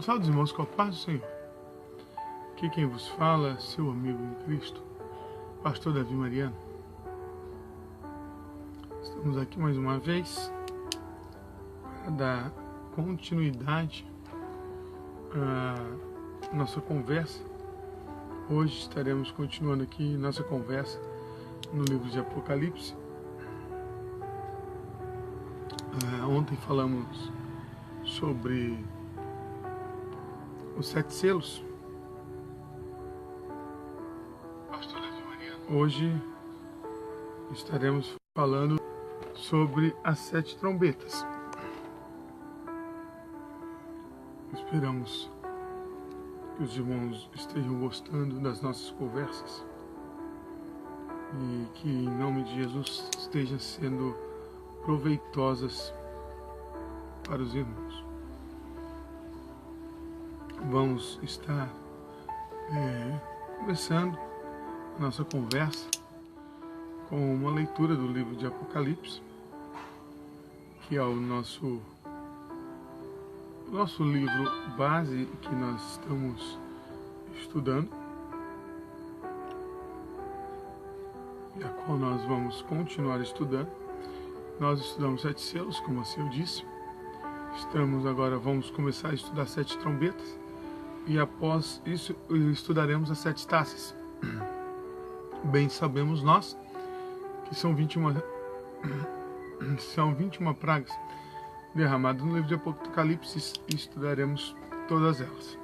Salve, irmãos, com a paz do Senhor. Aqui quem vos fala é seu amigo em Cristo, Pastor Davi Mariano. Estamos aqui mais uma vez para dar continuidade à nossa conversa. Hoje estaremos continuando aqui nossa conversa no livro de Apocalipse. Ontem falamos sobre os 7 selos. Hoje estaremos falando sobre as 7 trombetas. Esperamos que os irmãos estejam gostando das nossas conversas e que em nome de Jesus estejam sendo proveitosas para os irmãos. Vamos estar começando a nossa conversa com uma leitura do livro de Apocalipse, que é o nosso livro base que nós estamos estudando e a qual nós vamos continuar estudando. Nós estudamos 7 selos, como assim eu disse. Vamos começar a estudar 7 trombetas e após isso estudaremos as 7 taças. Bem sabemos nós que são 21 pragas derramadas no livro de Apocalipse e estudaremos todas elas.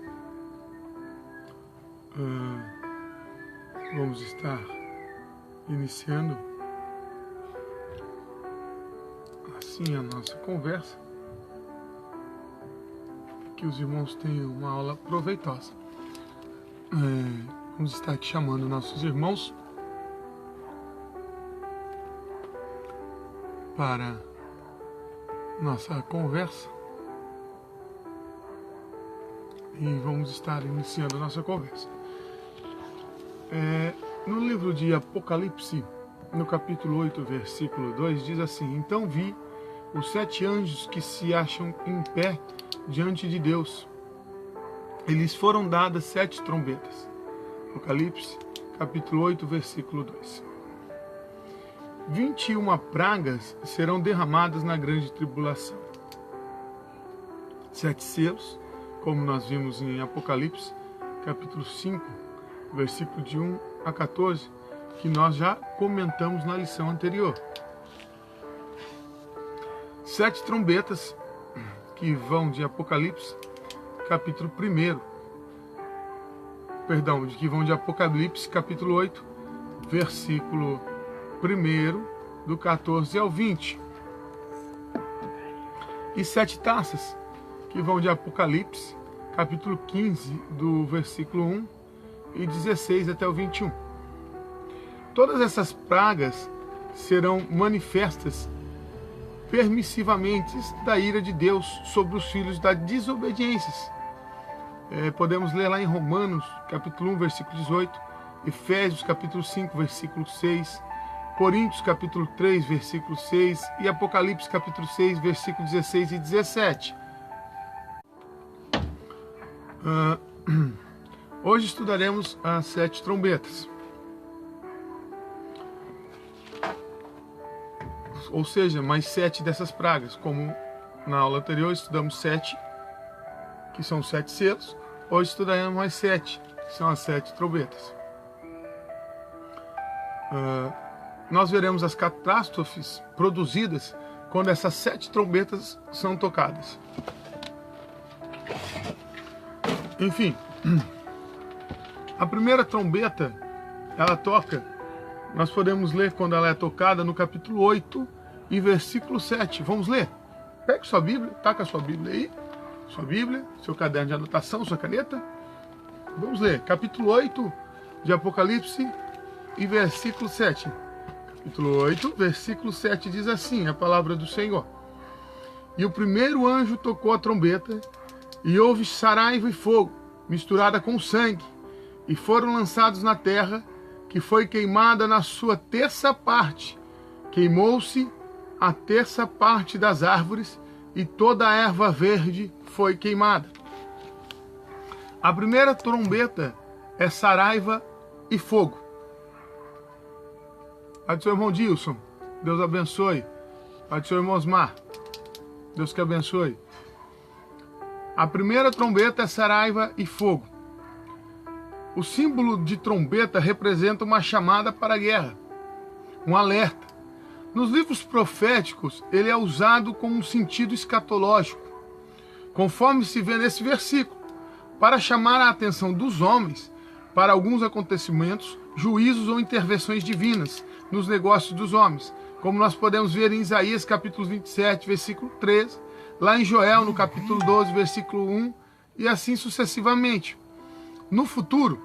Vamos estar iniciando assim a nossa conversa, que os irmãos tenham uma aula proveitosa. Vamos estar aqui chamando nossos irmãos para nossa conversa e vamos estar iniciando a nossa conversa. No livro de Apocalipse, no capítulo 8, versículo 2, diz assim: Então vi os 7 anjos que se acham em pé diante de Deus. Eles foram dadas 7 trombetas. Apocalipse, capítulo 8, versículo 2. 21 pragas serão derramadas na grande tribulação. 7 selos, como nós vimos em Apocalipse, capítulo 5, versículo de 1 a 14, que nós já comentamos na lição anterior. 7 trombetas que vão de Apocalipse, capítulo 1, que vão de Apocalipse, capítulo 8, versículo 1, do 14 ao 20. E 7 taças, que vão de Apocalipse, capítulo 15, do versículo 1 e 16 até o 21. Todas essas pragas serão manifestas permissivamente da ira de Deus sobre os filhos da desobediência. Podemos ler lá em Romanos, capítulo 1, versículo 18, Efésios, capítulo 5, versículo 6, Coríntios, capítulo 3, versículo 6 e Apocalipse, capítulo 6, versículo 16 e 17. Hoje estudaremos as 7 trombetas. Ou seja, mais 7 dessas pragas. Como na aula anterior estudamos 7, que são 7 selos. Hoje estudaremos mais 7, que são as 7 trombetas. Nós veremos as catástrofes produzidas quando essas 7 trombetas são tocadas. Enfim, a primeira trombeta, ela toca, nós podemos ler quando ela é tocada no capítulo 8 e versículo 7. Vamos ler? Pegue sua Bíblia, taca a sua Bíblia aí, sua Bíblia, seu caderno de anotação, sua caneta. Vamos ler, capítulo 8 de Apocalipse e versículo 7. Capítulo 8, versículo 7 diz assim, a palavra do Senhor. E o primeiro anjo tocou a trombeta, e houve saraiva e fogo, misturada com sangue, e foram lançados na terra, que foi queimada na sua terça parte. Queimou-se a terça parte das árvores, e toda a erva verde foi queimada. A primeira trombeta é saraiva e fogo. Pai do seu irmão Dilson, Deus abençoe. Pai do seu irmão Osmar, Deus que abençoe. A primeira trombeta é saraiva e fogo. O símbolo de trombeta representa uma chamada para a guerra, um alerta. Nos livros proféticos, ele é usado com um sentido escatológico, conforme se vê nesse versículo, para chamar a atenção dos homens para alguns acontecimentos, juízos ou intervenções divinas nos negócios dos homens, como nós podemos ver em Isaías capítulo 27, versículo 13, lá em Joel no capítulo 12, versículo 1, e assim sucessivamente. No futuro,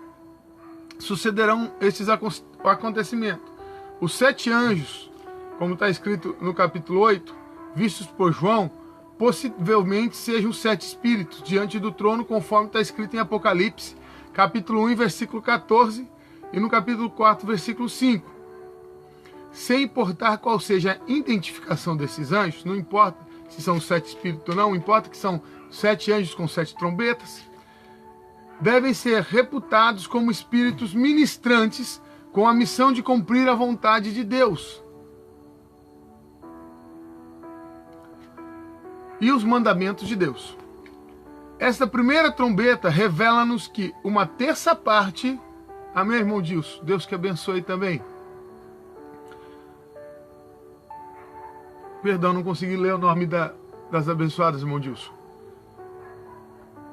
sucederão esses acontecimentos. Os 7 anjos, como está escrito no capítulo 8, vistos por João, possivelmente sejam 7 espíritos diante do trono, conforme está escrito em Apocalipse, capítulo 1, versículo 14, e no capítulo 4, versículo 5. Sem importar qual seja a identificação desses anjos, não importa se são 7 espíritos ou não, importa que são 7 anjos com 7 trombetas, devem ser reputados como espíritos ministrantes com a missão de cumprir a vontade de Deus e os mandamentos de Deus. Esta primeira trombeta revela-nos que uma terça parte... Amém, irmão Dilson? Deus que abençoe também. Perdão, não consegui ler o nome das abençoadas, irmão Dilson.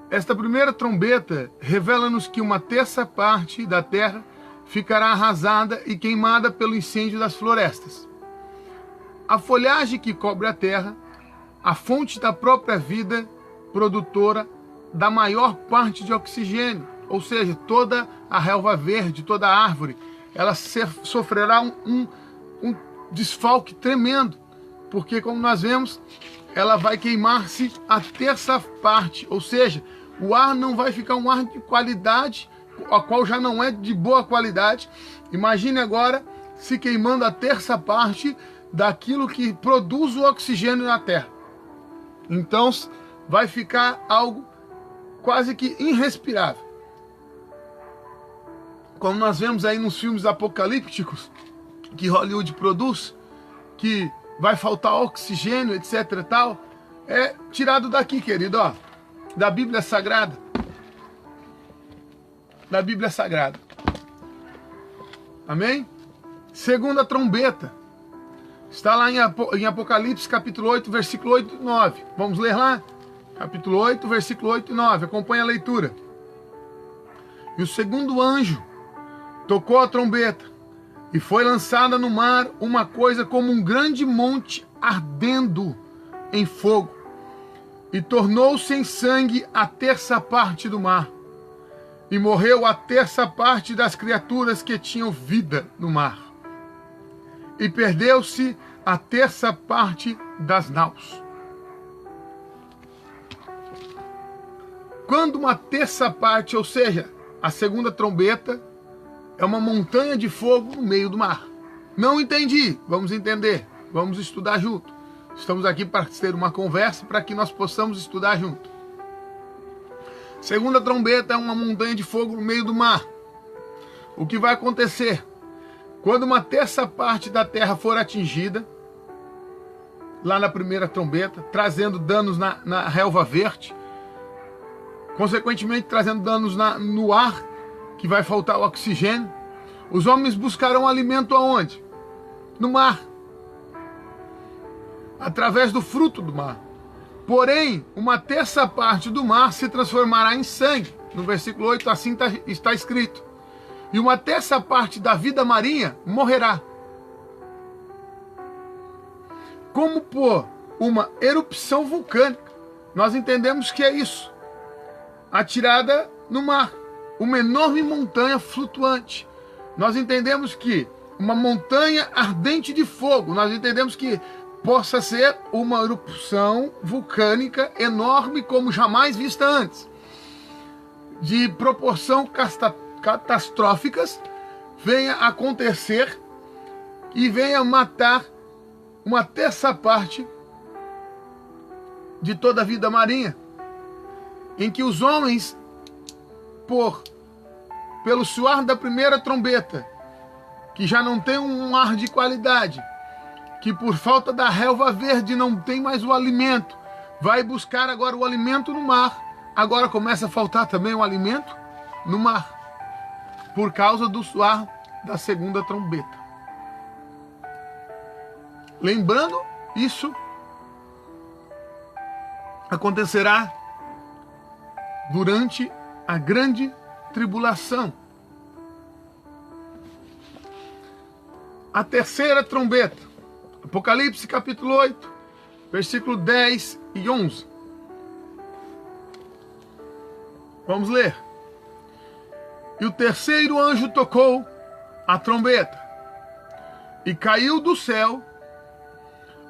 Esta primeira trombeta revela-nos que uma terça parte da terra ficará arrasada e queimada pelo incêndio das florestas. A folhagem que cobre a terra, a fonte da própria vida produtora da maior parte de oxigênio, ou seja, toda a relva verde, toda a árvore, ela sofrerá um desfalque tremendo, porque como nós vemos, ela vai queimar-se a terça parte, ou seja, o ar não vai ficar um ar de qualidade, a qual já não é de boa qualidade. Imagine agora se queimando a terça parte daquilo que produz o oxigênio na terra. Então vai ficar algo quase que irrespirável. Como nós vemos aí nos filmes apocalípticos que Hollywood produz, que vai faltar oxigênio, etc e tal, é tirado daqui, querido, ó, da Bíblia Sagrada. Da Bíblia Sagrada. Amém? Segunda trombeta. Está lá em Apocalipse, capítulo 8, versículo 8 e 9. Vamos ler lá? Capítulo 8, versículo 8 e 9. Acompanhe a leitura. E o segundo anjo tocou a trombeta, e foi lançada no mar uma coisa como um grande monte ardendo em fogo, e tornou-se em sangue a terça parte do mar, e morreu a terça parte das criaturas que tinham vida no mar, e perdeu-se a terça parte das naus. Quando uma terça parte, ou seja, a segunda trombeta, é uma montanha de fogo no meio do mar. Não entendi, vamos entender, vamos estudar junto. Estamos aqui para ter uma conversa para que nós possamos estudar junto. Segunda trombeta é uma montanha de fogo no meio do mar. O que vai acontecer? Quando uma terça parte da terra for atingida, lá na primeira trombeta, trazendo danos na relva verde, consequentemente trazendo danos no ar, que vai faltar o oxigênio, os homens buscarão alimento aonde? No mar. Através do fruto do mar. Porém, uma terça parte do mar se transformará em sangue. No versículo 8, assim está escrito. E uma terça parte da vida marinha morrerá. Como por uma erupção vulcânica. Nós entendemos que é isso. Atirada no mar. Uma enorme montanha flutuante. Nós entendemos que uma montanha ardente de fogo. Nós entendemos que possa ser uma erupção vulcânica enorme como jamais vista antes. De proporção catastróficas, venha acontecer e venha matar uma terça parte de toda a vida marinha, em que os homens pelo soar da primeira trombeta, que já não tem um ar de qualidade, que por falta da relva verde não tem mais o alimento, vai buscar agora o alimento no mar, agora começa a faltar também o alimento no mar, por causa do soar da segunda trombeta. Lembrando, isso acontecerá durante a grande tribulação. A terceira trombeta, Apocalipse capítulo 8, versículo 10 e 11. Vamos ler. E o terceiro anjo tocou a trombeta, e caiu do céu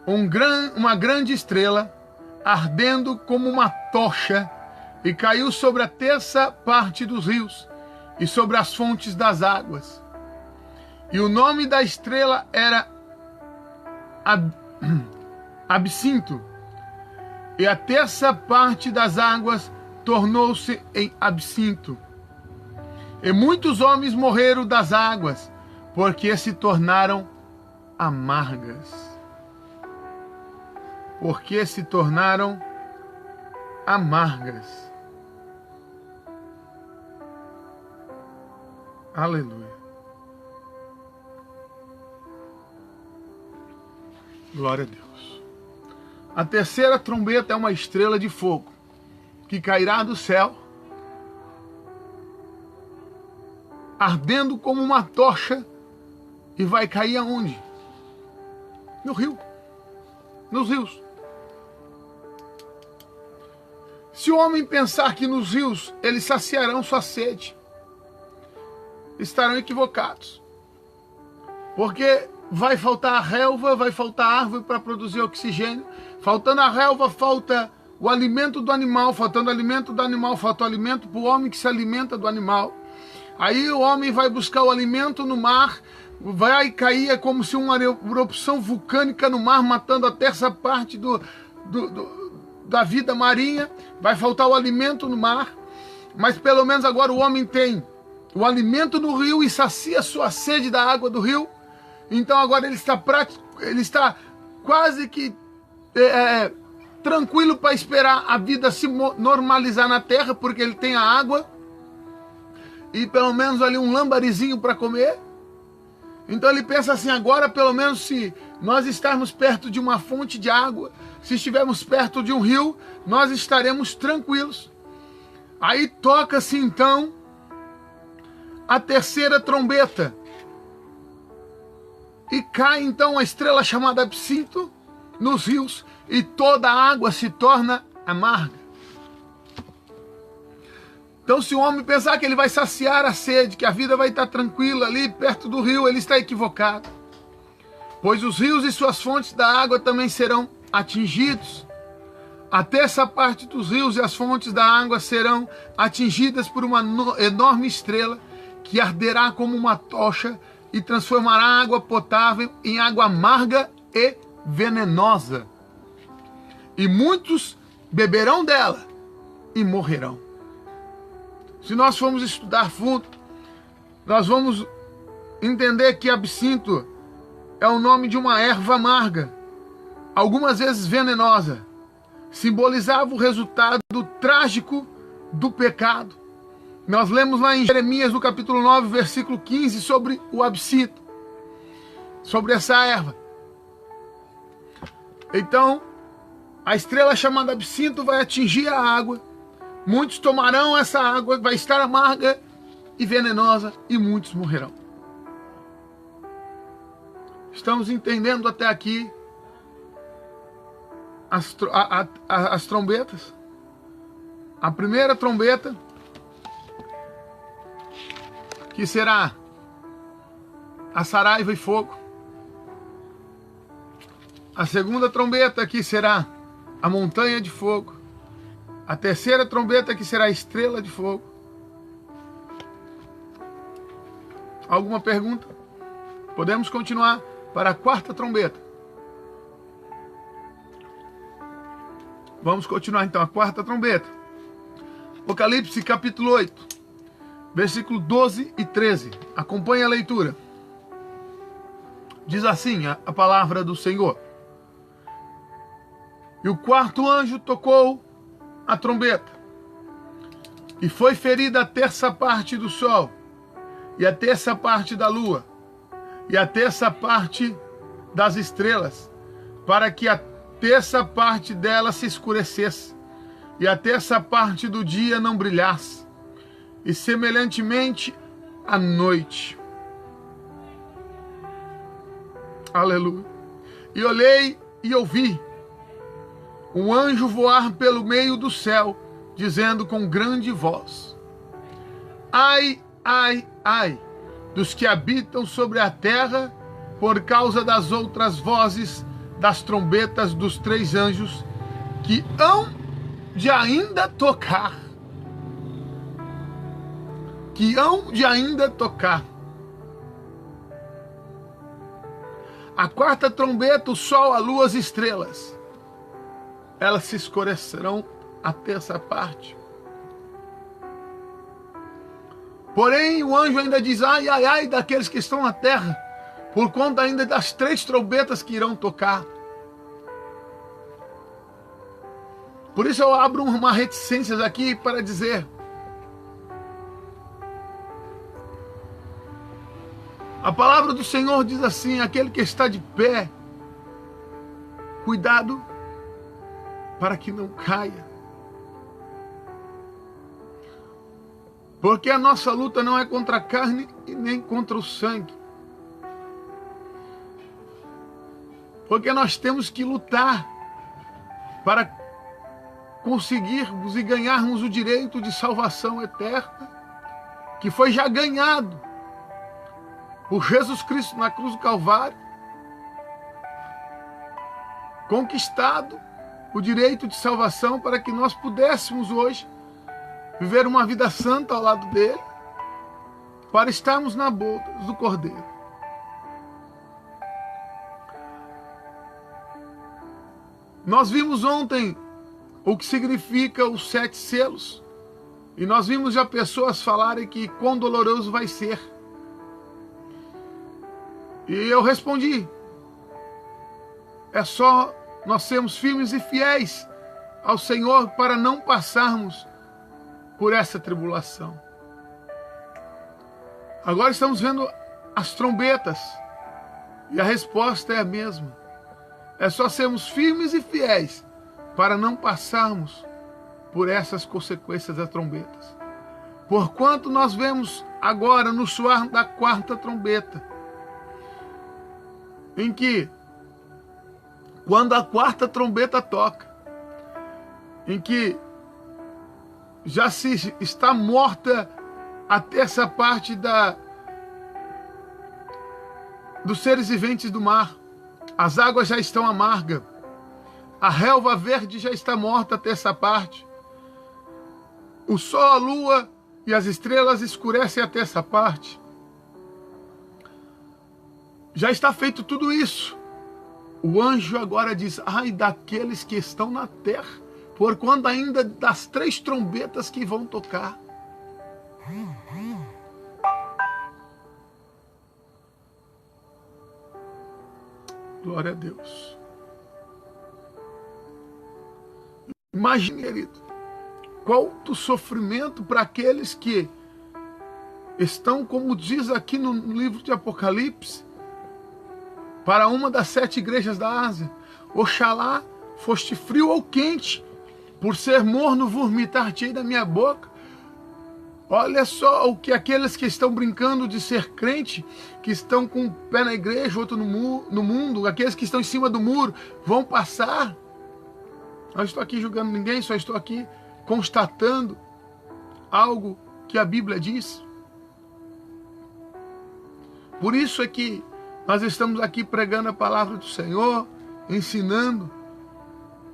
uma grande estrela, ardendo como uma tocha, e caiu sobre a terça parte dos rios e sobre as fontes das águas. E o nome da estrela era Absinto, e a terça parte das águas tornou-se em absinto. E muitos homens morreram das águas, porque se tornaram amargas. Porque se tornaram amargas. Aleluia. Glória a Deus. A terceira trombeta é uma estrela de fogo que cairá do céu, ardendo como uma tocha, e vai cair aonde? No rio. Nos rios. Se o homem pensar que nos rios eles saciarão sua sede, estarão equivocados. Porque vai faltar a relva, vai faltar árvore para produzir oxigênio. Faltando a relva, falta o alimento do animal. Faltando o alimento do animal, falta o alimento para o homem que se alimenta do animal. Aí o homem vai buscar o alimento no mar, vai cair como se uma erupção vulcânica no mar, matando a terça parte da vida marinha. Vai faltar o alimento no mar, mas pelo menos agora o homem tem o alimento no rio e sacia sua sede da água do rio. Então agora ele está quase que tranquilo para esperar a vida se normalizar na terra, porque ele tem a água e pelo menos ali um lambarizinho para comer. Então ele pensa assim, agora pelo menos se nós estarmos perto de uma fonte de água, se estivermos perto de um rio, nós estaremos tranquilos. Aí toca-se então a terceira trombeta. E cai então a estrela chamada Absinto nos rios, e toda a água se torna amarga. Então se o homem pensar que ele vai saciar a sede, que a vida vai estar tranquila ali perto do rio, ele está equivocado. Pois os rios e suas fontes da água também serão atingidos. A terça parte dos rios e as fontes da água serão atingidas por uma enorme estrela que arderá como uma tocha e transformará a água potável em água amarga e venenosa. E muitos beberão dela e morrerão. Se nós formos estudar fundo, nós vamos entender que absinto é o nome de uma erva amarga, algumas vezes venenosa. Simbolizava o resultado trágico do pecado. Nós lemos lá em Jeremias, no capítulo 9, versículo 15, sobre o absinto, sobre essa erva. Então, a estrela chamada absinto vai atingir a água. Muitos tomarão essa água, vai estar amarga e venenosa, e muitos morrerão. Estamos entendendo até aqui as trombetas? A primeira trombeta, que será a saraiva e fogo. A segunda trombeta, que será a montanha de fogo. A terceira trombeta, que será a estrela de fogo. Alguma pergunta? Podemos continuar para a quarta trombeta. Vamos continuar então a quarta trombeta. Apocalipse capítulo 8, versículo 12 e 13. Acompanhe a leitura. Diz assim a palavra do Senhor. E o quarto anjo tocou a trombeta, e foi ferida a terça parte do sol, e a terça parte da lua, e a terça parte das estrelas, para que a terça parte dela se escurecesse, e a terça parte do dia não brilhasse, e semelhantemente à noite. Aleluia. E olhei e ouvi um anjo voar pelo meio do céu, dizendo com grande voz: ai, ai, ai, dos que habitam sobre a terra, por causa das outras vozes das trombetas dos 3 anjos, que hão de ainda tocar. Que hão de ainda tocar. A quarta trombeta, o sol, a lua, as estrelas, elas se escurecerão a terça parte. Porém, o anjo ainda diz: ai, ai, ai, daqueles que estão na terra, por conta ainda das 3 trombetas que irão tocar. Por isso eu abro uma reticência aqui para dizer: a palavra do Senhor diz assim: aquele que está de pé, cuidado para que não caia. Porque a nossa luta não é contra a carne e nem contra o sangue. Porque nós temos que lutar para conseguirmos e ganharmos o direito de salvação eterna, que foi já ganhado por Jesus Cristo na cruz do Calvário, conquistado o direito de salvação para que nós pudéssemos hoje viver uma vida santa ao lado dele, para estarmos na boda do Cordeiro. Nós vimos ontem o que significa os 7 selos, e nós vimos já pessoas falarem que quão doloroso vai ser. E eu respondi: é só nós sermos firmes e fiéis ao Senhor para não passarmos por essa tribulação. Agora estamos vendo as trombetas, e a resposta é a mesma. É só sermos firmes e fiéis para não passarmos por essas consequências das trombetas. Porquanto nós vemos agora no soar da quarta trombeta, em que, quando a quarta trombeta toca, em que já se está morta a terça parte dos seres viventes do mar, as águas já estão amargas, a relva verde já está morta a terça parte, o sol, a lua e as estrelas escurecem a terça parte. Já está feito tudo isso. O anjo agora diz: ai daqueles que estão na terra, porquanto ainda das 3 trombetas que vão tocar. Glória a Deus. Imagine, querido, quanto sofrimento para aqueles que estão, como diz aqui no livro de Apocalipse, para uma das 7 igrejas da Ásia: oxalá foste frio ou quente, por ser morno vomitar-te-ei da minha boca. Olha só o que aqueles que estão brincando de ser crente, que estão com um pé na igreja, outro no mundo, aqueles que estão em cima do muro, vão passar. Não estou aqui julgando ninguém, só estou aqui constatando algo que a Bíblia diz. Por isso é que nós estamos aqui pregando a palavra do Senhor, ensinando,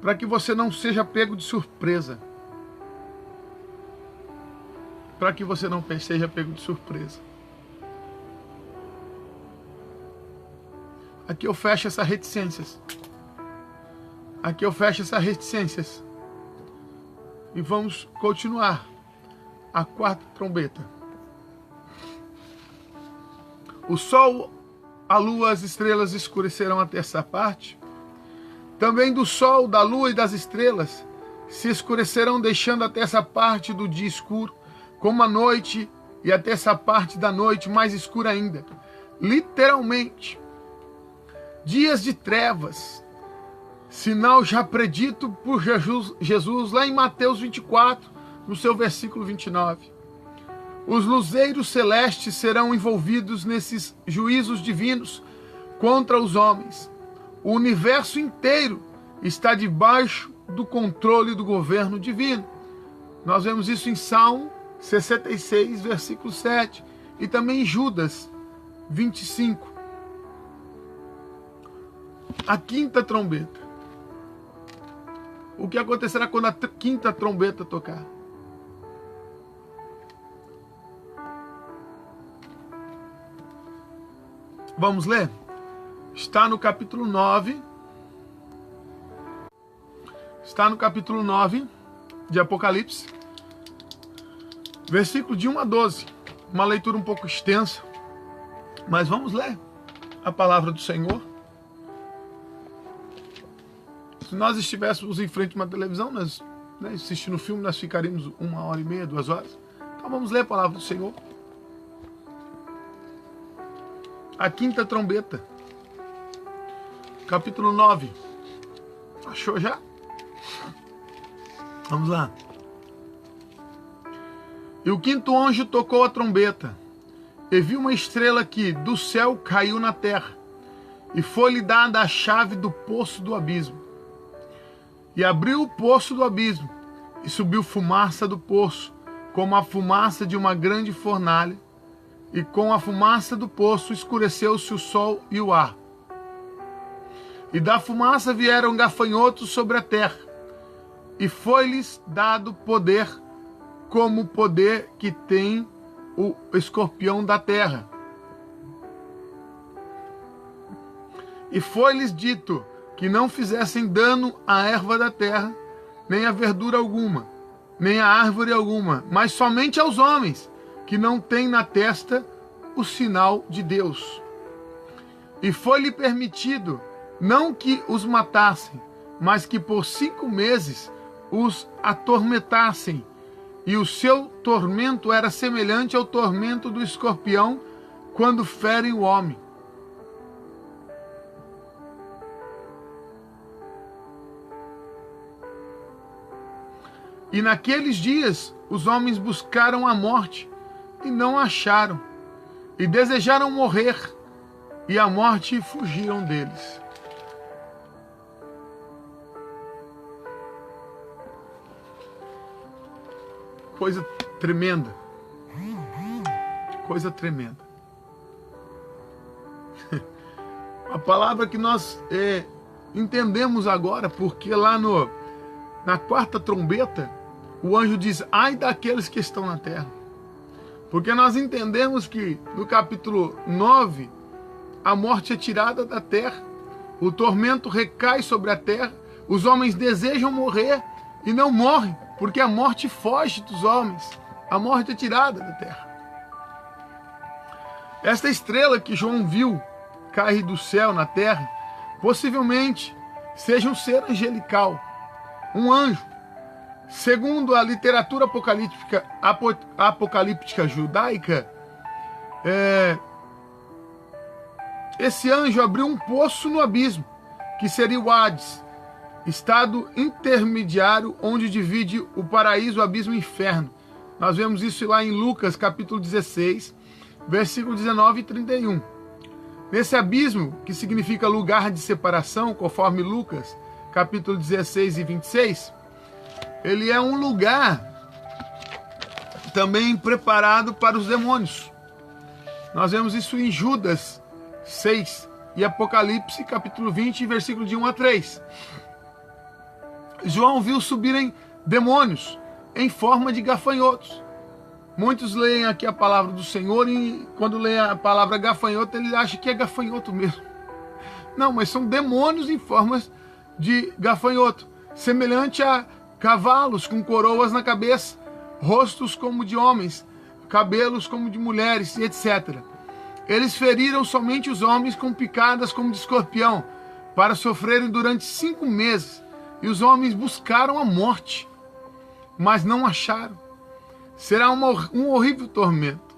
para que você não seja pego de surpresa. Para que você não seja pego de surpresa. Aqui eu fecho essas reticências. Aqui eu fecho essas reticências. E vamos continuar a quarta trombeta. O sol, a lua, as estrelas escurecerão a terça parte. Também do sol, da lua e das estrelas se escurecerão, deixando a terça parte do dia escuro, como a noite, e a terça parte da noite mais escura ainda. Literalmente, dias de trevas, sinal já predito por Jesus lá em Mateus 24, no seu versículo 29. Os luzeiros celestes serão envolvidos nesses juízos divinos contra os homens. O universo inteiro está debaixo do controle do governo divino. Nós vemos isso em Salmo 66, versículo 7, e também em Judas 25. A quinta trombeta. O que acontecerá quando a quinta trombeta tocar? Vamos ler? Está no capítulo 9. Está no capítulo 9 de Apocalipse, versículo de 1 a 12. Uma leitura um pouco extensa, mas vamos ler a palavra do Senhor. Se nós estivéssemos em frente a uma televisão, nós, assistindo o filme, nós ficaríamos 1h30, 2 horas. Então vamos ler a palavra do Senhor. A quinta trombeta, capítulo 9. Achou já? Vamos lá. E o quinto anjo tocou a trombeta, e viu uma estrela que do céu caiu na terra, e foi-lhe dada a chave do poço do abismo. E abriu o poço do abismo, e subiu fumaça do poço, como a fumaça de uma grande fornalha, e com a fumaça do poço escureceu-se o sol e o ar. E da fumaça vieram gafanhotos sobre a terra, e foi-lhes dado poder, como o poder que tem o escorpião da terra. E foi-lhes dito que não fizessem dano à erva da terra, nem a verdura alguma, nem a árvore alguma, mas somente aos homens, que não têm na testa o sinal de Deus. E foi-lhe permitido, não que os matassem, mas que por 5 meses os atormentassem, e o seu tormento era semelhante ao tormento do escorpião quando fere o homem. E naqueles dias os homens buscaram a morte e não a acharam, e desejaram morrer, e a morte fugiram deles. Coisa tremenda. Coisa tremenda. A palavra que nós entendemos agora, porque lá na quarta trombeta, o anjo diz, ai daqueles que estão na terra. Porque nós entendemos que no capítulo 9, a morte é tirada da terra, o tormento recai sobre a terra, os homens desejam morrer e não morrem, porque a morte foge dos homens, a morte é tirada da terra. Esta estrela que João viu cair do céu na terra, possivelmente seja um ser angelical, um anjo. Segundo a literatura apocalíptica judaica, esse anjo abriu um poço no abismo, que seria o Hades, estado intermediário onde divide o paraíso, o abismo e o inferno. Nós vemos isso lá em Lucas, capítulo 16, versículo 19 e 31. Nesse abismo, que significa lugar de separação, conforme Lucas, capítulo 16 e 26, ele é um lugar também preparado para os demônios. Nós vemos isso em Judas 6 e Apocalipse, capítulo 20, versículo de 1 a 3. João viu subirem demônios em forma de gafanhotos. Muitos leem aqui a palavra do Senhor e quando leem a palavra gafanhoto, ele acha que é gafanhoto mesmo. Não, mas são demônios em formas de gafanhoto, semelhante a cavalos com coroas na cabeça, rostos como de homens, cabelos como de mulheres, etc. Eles feriram somente os homens com picadas como de escorpião, para sofrerem durante 5 meses. E os homens buscaram a morte, mas não acharam. Será um horrível tormento.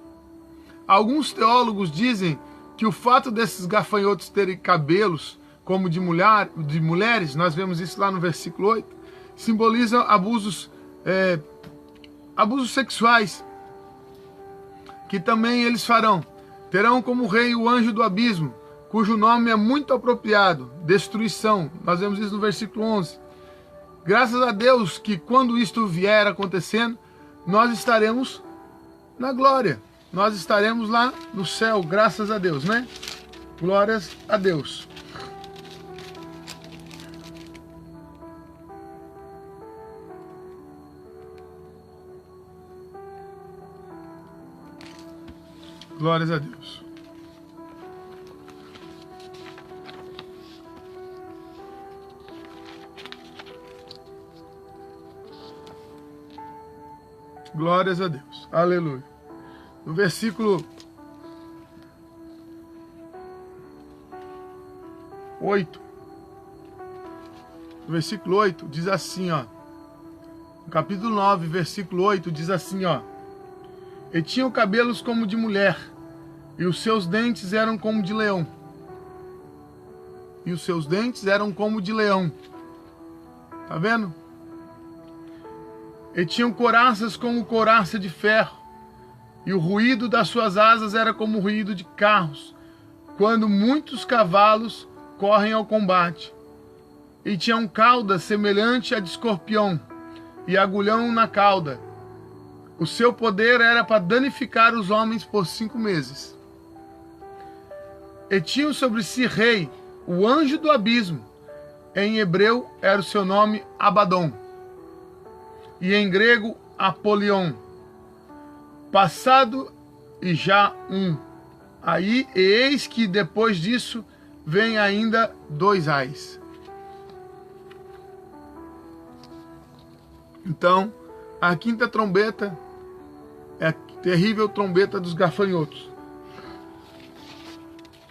Alguns teólogos dizem que o fato desses gafanhotos terem cabelos como de mulheres, nós vemos isso lá no versículo 8, simboliza abusos sexuais, que também eles farão. Terão como rei o anjo do abismo, cujo nome é muito apropriado, destruição. Nós vemos isso no versículo 11. Graças a Deus que quando isto vier acontecendo, nós estaremos na glória. Nós estaremos lá no céu, graças a Deus, né? Glórias a Deus. Glórias a Deus. Glórias a Deus. Aleluia. No versículo 8. No versículo 8 diz assim, ó. No capítulo 9, versículo 8 diz assim, ó. E tinham cabelos como de mulher, e os seus dentes eram como de leão. E os seus dentes eram como de leão. Tá vendo? E tinham couraças como couraça de ferro, e o ruído das suas asas era como o ruído de carros, quando muitos cavalos correm ao combate. E tinham cauda semelhante a de escorpião, e agulhão na cauda. O seu poder era para danificar os homens por 5 meses. E tinham sobre si rei, o anjo do abismo. Em hebreu era o seu nome Abaddon, e em grego Apolion. Passado e já um. Aí, e eis que depois disso vem ainda 2 ais. Então, a quinta trombeta é a terrível trombeta dos gafanhotos.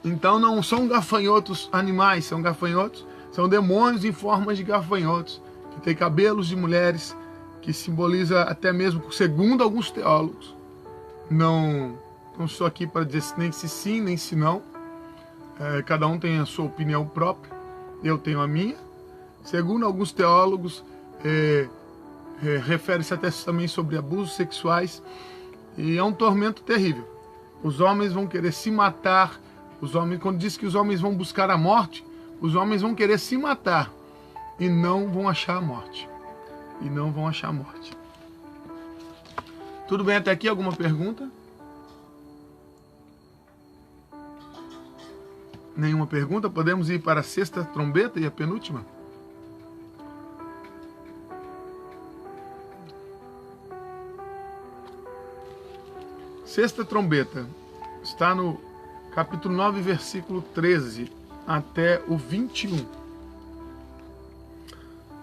Então não são gafanhotos animais, são gafanhotos, são demônios em formas de gafanhotos, que têm cabelos de mulheres, que simboliza até mesmo, segundo alguns teólogos, não estou aqui para dizer nem se sim, nem se não, cada um tem a sua opinião própria, eu tenho a minha. Segundo alguns teólogos, refere-se até também sobre abusos sexuais, e é um tormento terrível. Os homens vão querer se matar, quando diz que os homens vão buscar a morte, os homens vão querer se matar e não vão achar a morte. E não vão achar a morte. Tudo bem até aqui? Alguma pergunta? Nenhuma pergunta? Podemos ir para a sexta trombeta e a penúltima? Sexta trombeta está no capítulo 9, versículo 13 até o 21.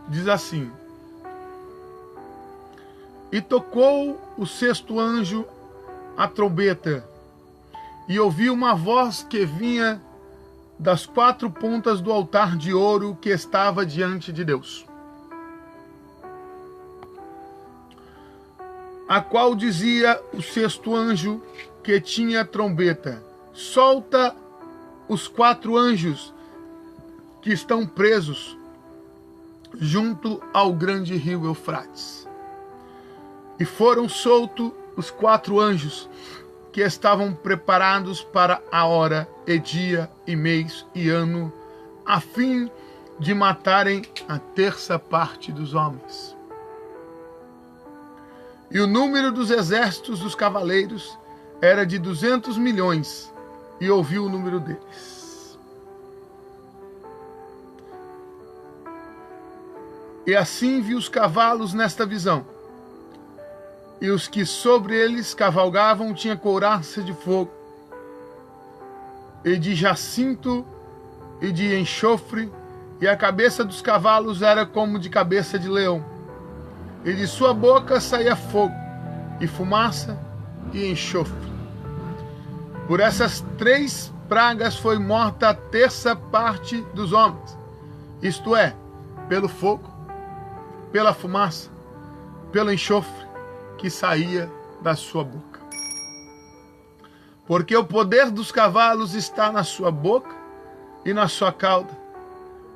Diz assim: E tocou o sexto anjo a trombeta, e ouvi uma voz que vinha das 4 pontas do altar de ouro que estava diante de Deus, a qual dizia o sexto anjo que tinha a trombeta: solta os 4 anjos que estão presos junto ao grande rio Eufrates. E foram soltos os 4 anjos que estavam preparados para a hora, e dia, e mês, e ano, a fim de matarem a 1/3 parte dos homens. E o número dos exércitos dos cavaleiros era de 200 milhões, e ouvi o número deles. E assim vi os cavalos nesta visão, e os que sobre eles cavalgavam tinham couraça de fogo, e de jacinto, e de enxofre, e a cabeça dos cavalos era como de cabeça de leão, e de sua boca saía fogo, e fumaça, e enxofre. Por essas 3 pragas foi morta a terça parte dos homens, isto é, pelo fogo, pela fumaça, pelo enxofre que saía da sua boca. Porque o poder dos cavalos está na sua boca e na sua cauda,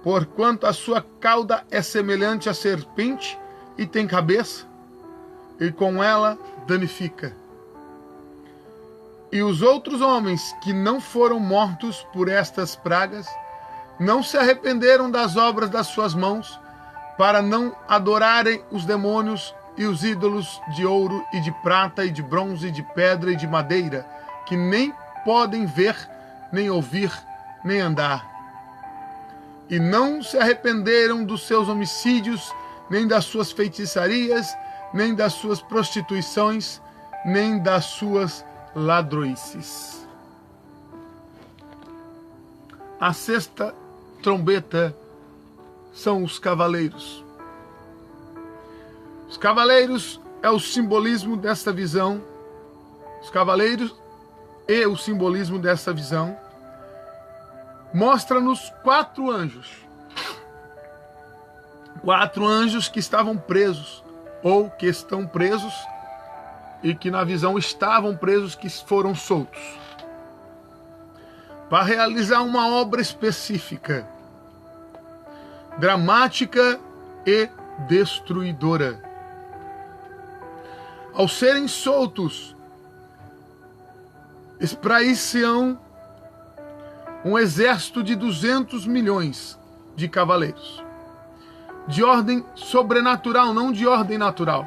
porquanto a sua cauda é semelhante à serpente e tem cabeça, e com ela danifica. E os outros homens que não foram mortos por estas pragas, não se arrependeram das obras das suas mãos, para não adorarem os demônios e os ídolos de ouro e de prata e de bronze e de pedra e de madeira, que nem podem ver, nem ouvir, nem andar. E não se arrependeram dos seus homicídios, nem das suas feitiçarias, nem das suas prostituições, nem das suas ladroices. A 6ª trombeta são os cavaleiros. Os cavaleiros é o simbolismo desta visão. Os cavaleiros e o simbolismo dessa visão mostra-nos 4 anjos. 4 anjos que estavam presos, ou que estão presos, e que na visão estavam presos, que foram soltos, para realizar uma obra específica, dramática e destruidora. Ao serem soltos, espraiciam um exército de 200 milhões de cavaleiros, de ordem sobrenatural, não de ordem natural.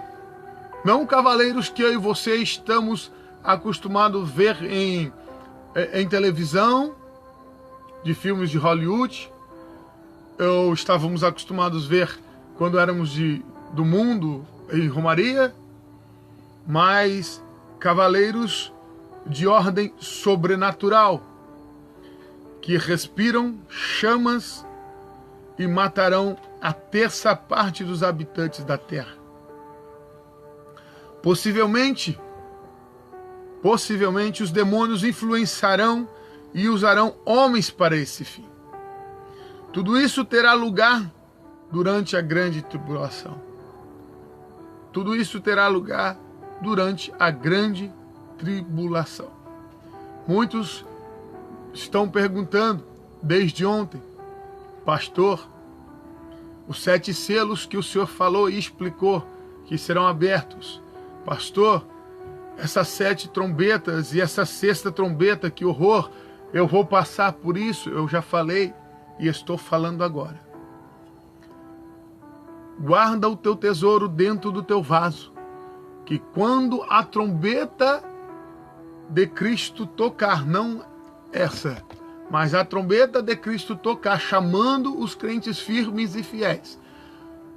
Não cavaleiros que eu e você estamos acostumados a ver em televisão, de filmes de Hollywood, ou estávamos acostumados a ver quando éramos do mundo, em Romaria, mas cavaleiros de ordem sobrenatural, que respiram chamas e matarão a terça parte dos habitantes da terra. Possivelmente os demônios influenciarão e usarão homens para esse fim. Tudo isso terá lugar durante a grande tribulação. Tudo isso terá lugar durante a grande tribulação. Muitos estão perguntando desde ontem, pastor, os 7 selos que o Senhor falou e explicou que serão abertos. Pastor, essas 7 trombetas e essa 6ª trombeta, que horror, eu vou passar por isso. Eu já falei e estou falando agora. Guarda o teu tesouro dentro do teu vaso, que quando a trombeta de Cristo tocar, não essa, mas a trombeta de Cristo tocar, chamando os crentes firmes e fiéis,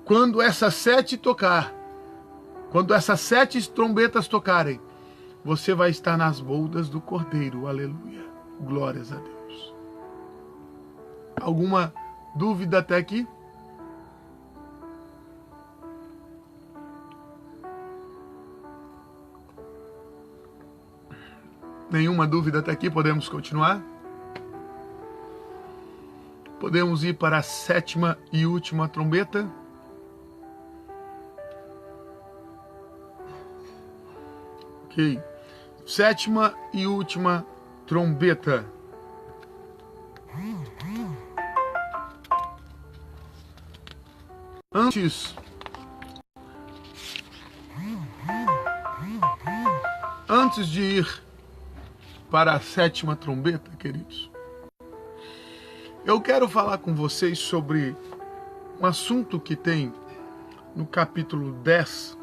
quando essas 7 tocar, quando essas 7 trombetas tocarem, você vai estar nas bodas do Cordeiro. Aleluia. Glórias a Deus. Alguma dúvida até aqui? Nenhuma dúvida até aqui? Podemos continuar? Podemos ir para a 7ª e última trombeta? Ok. 7ª e última trombeta. Antes de ir para a 7ª trombeta, queridos, eu quero falar com vocês sobre um assunto que tem no capítulo 10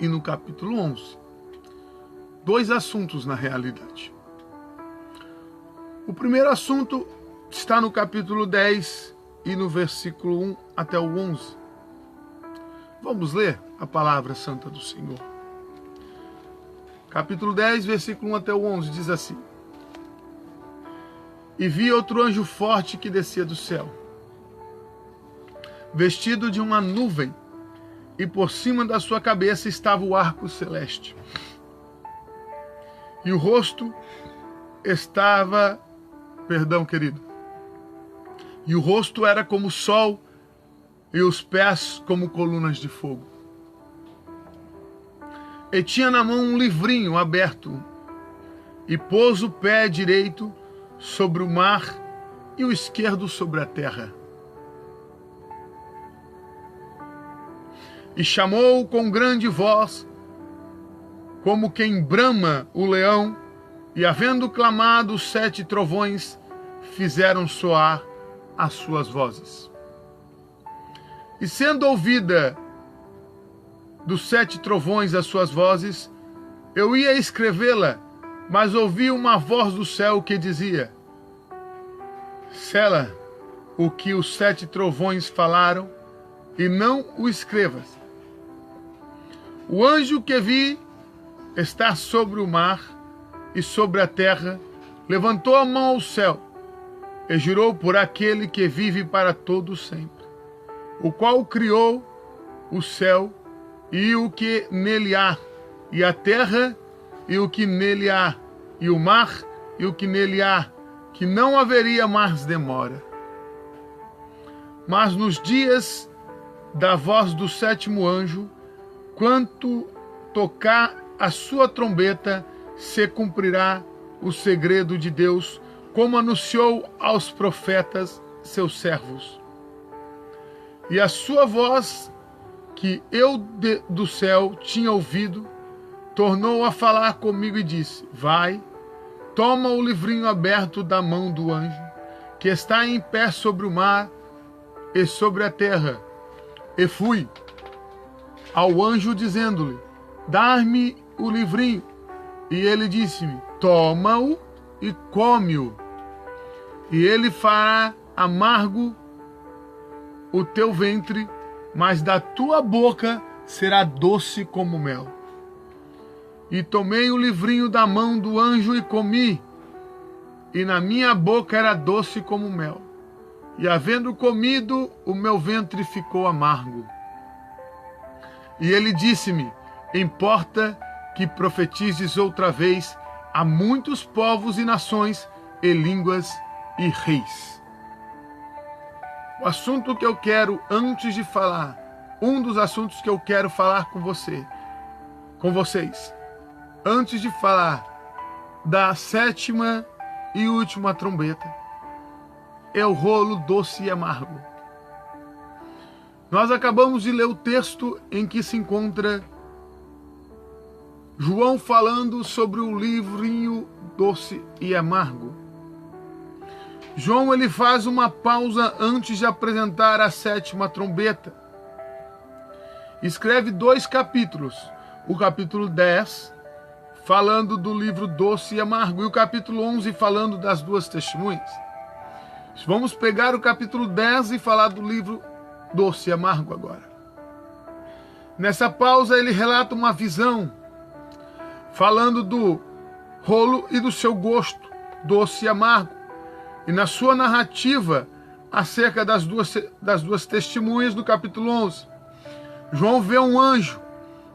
e no capítulo 11. 2 assuntos na realidade. O primeiro assunto está no capítulo 10 e no versículo 1 até o 11. Vamos ler a palavra santa do Senhor. Capítulo 10, versículo 1 até o 11, diz assim: E vi outro anjo forte que descia do céu, vestido de uma nuvem, e por cima da sua cabeça estava o arco celeste. E o rosto estava, perdão, querido, e o rosto era como o sol e os pés como colunas de fogo. E tinha na mão um livrinho aberto e pôs o pé direito sobre o mar e o esquerdo sobre a terra. E chamou com grande voz, como quem brama o leão, e havendo clamado, os 7 trovões fizeram soar as suas vozes. E sendo ouvida dos 7 trovões as suas vozes, eu ia escrevê-la, mas ouvi uma voz do céu que dizia: sela o que os 7 trovões falaram, e não o escrevas. O anjo que vi está sobre o mar e sobre a terra, levantou a mão ao céu e jurou por aquele que vive para todo sempre, o qual criou o céu e o que nele há, e a terra e o que nele há, e o mar e o que nele há, que não haveria mais demora. Mas nos dias da voz do 7º anjo, quando tocar a sua trombeta, se cumprirá o segredo de Deus, como anunciou aos profetas, seus servos. E a sua voz, que eu do céu tinha ouvido, tornou a falar comigo e disse: vai, toma o livrinho aberto da mão do anjo, que está em pé sobre o mar e sobre a terra. E fui ao anjo dizendo-lhe: dá-me o livrinho. E ele disse-me: toma-o e come-o, e ele fará amargo o teu ventre, mas da tua boca será doce como mel. E tomei o livrinho da mão do anjo e comi, e na minha boca era doce como mel. E havendo comido, o meu ventre ficou amargo. E ele disse-me: importa que profetizes outra vez a muitos povos e nações e línguas e reis. O assunto que eu quero, antes de falar, um dos assuntos que eu quero falar com vocês, antes de falar da 7ª e última trombeta, é o rolo doce e amargo. Nós acabamos de ler o texto em que se encontra João falando sobre o livrinho doce e amargo. João ele faz uma pausa antes de apresentar a 7ª trombeta. Escreve 2 capítulos. O capítulo 10, falando do livro doce e amargo, e o capítulo 11, falando das 2 testemunhas. Vamos pegar o capítulo 10 e falar do livro doce e amargo agora. Nessa pausa ele relata uma visão, falando do rolo e do seu gosto, doce e amargo. E na sua narrativa, acerca das duas testemunhas do capítulo 11, João vê um anjo,